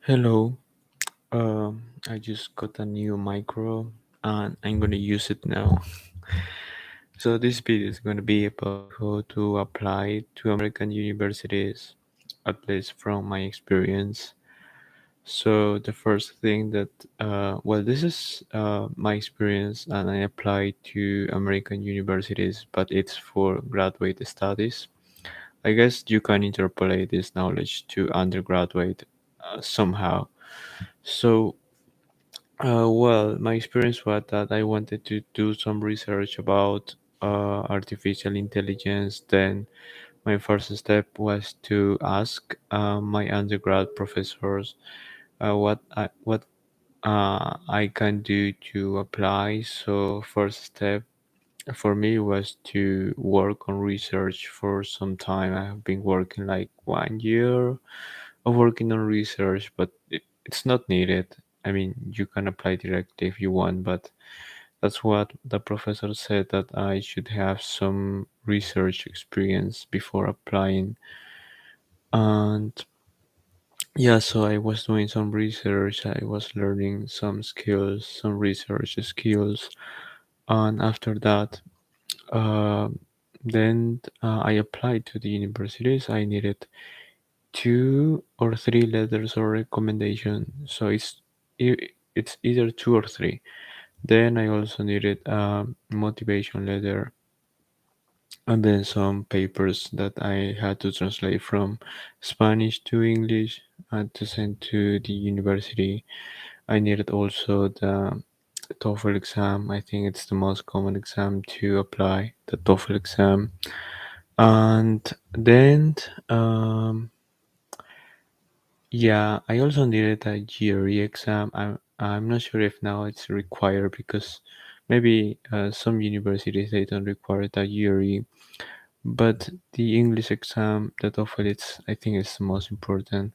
Hello, I just got a new micro and I'm gonna use it now. So this video is gonna be about how to apply to American universities, at least from my experience. So the first thing that, this is my experience and I applied to American universities, but it's for graduate studies. I guess you can interpolate this knowledge to undergraduate somehow. So my experience was that I wanted to do some research about artificial intelligence. Then my first step was to ask my undergrad professors what I can do to apply. So first step for me was to work on research for some time. I have been working like 1 year of working on research, but it's not needed. I mean, you can apply directly if you want, but that's what the professor said, that I should have some research experience before applying. And yeah, so I was doing some research, I was learning some skills, some research skills, and after that, uh, I applied to the universities. I needed 2 or 3 letters of recommendation. So it's either 2 or 3. Then I also needed a motivation letter and then some papers that I had to translate from Spanish to English and to send to the university. I needed also the TOEFL exam. I think it's the most common exam to apply, the TOEFL exam. And then yeah, I also needed a GRE exam. I'm not sure if now it's required because maybe some universities they don't require the GRE, but the English exam, the TOEFL, it's I think it's the most important.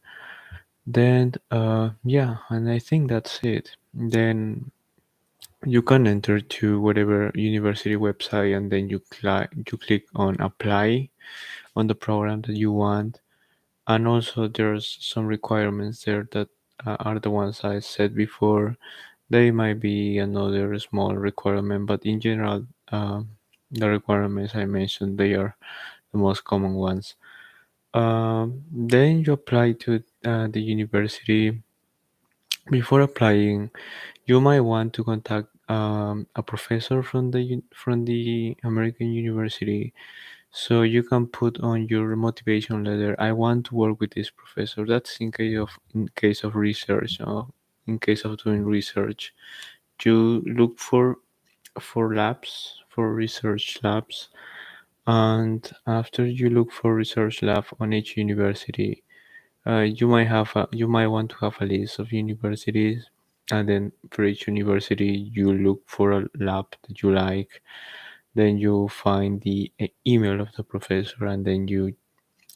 Then yeah, and I think that's it. Then you can enter to whatever university website, and then you click on apply on the program that you want. And also there's some requirements there that are the ones I said before. They might be another small requirement, but in general, the requirements I mentioned, they are the most common ones. Then you apply to the university. Before applying, you might want to contact a professor from the American university, so you can put on your motivation letter, I want to work with this professor. That's in case of research, in case of doing research. You look for labs, for research labs, and after you look for research lab on each university, you might want to have a list of universities, and then for each university you look for a lab that you like. Then you find the email of the professor, and then you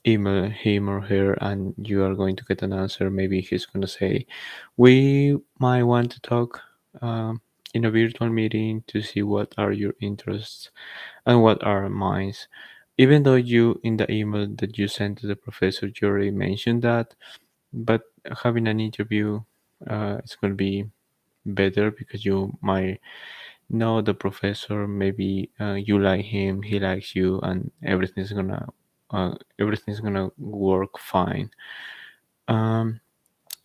email him or her, and you are going to get an answer. Maybe he's going to say, we might want to talk in a virtual meeting to see what are your interests and what are mine. Even though you in the email that you sent to the professor you already mentioned that, but having an interview, it's going to be better because you might know the professor. Maybe you like him, he likes you, and everything's gonna work fine. um,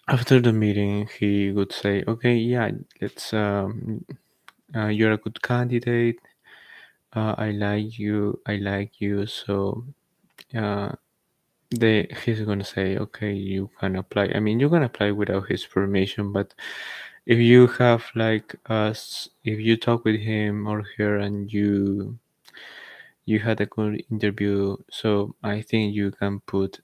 After the meeting he would say, okay, yeah, let's you're a good candidate, I like you, so uh, he's gonna say, okay, you can apply. I mean, you can apply without his permission, but if you have like us, if you talk with him or her and you had a good interview, so I think you can put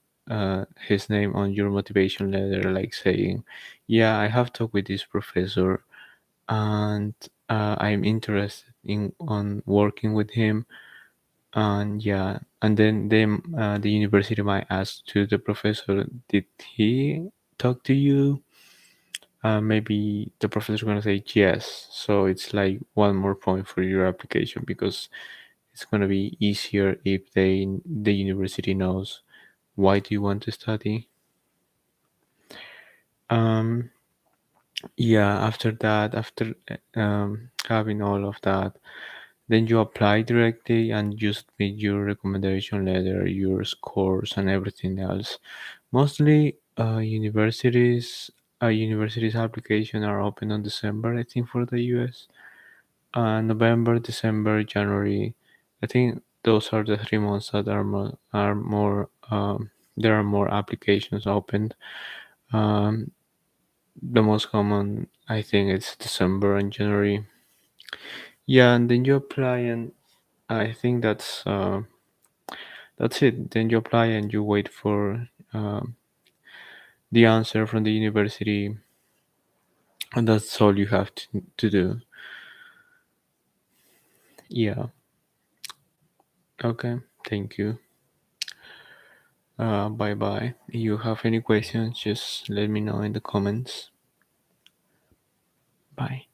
his name on your motivation letter, like saying, yeah, I have talked with this professor, and I'm interested in on working with him. And yeah, and then the university might ask to the professor, did he talk to you? Maybe the professor is going to say yes, so it's like one more point for your application, because it's going to be easier if the university knows why do you want to study. Um, yeah, after that, after having all of that, then you apply directly and you submit your recommendation letter, your scores, and everything else. Mostly, universities application are open on December, I think, for the US. November, December, January. I think those are the 3 months that are more. There are more applications opened. Um, the most common, I think, is December and January. Yeah, and then you apply, and I think that's it. Then you apply and you wait for the answer from the university, and that's all you have to do. Yeah. Okay. Thank you. Bye bye. If you have any questions, just let me know in the comments. Bye.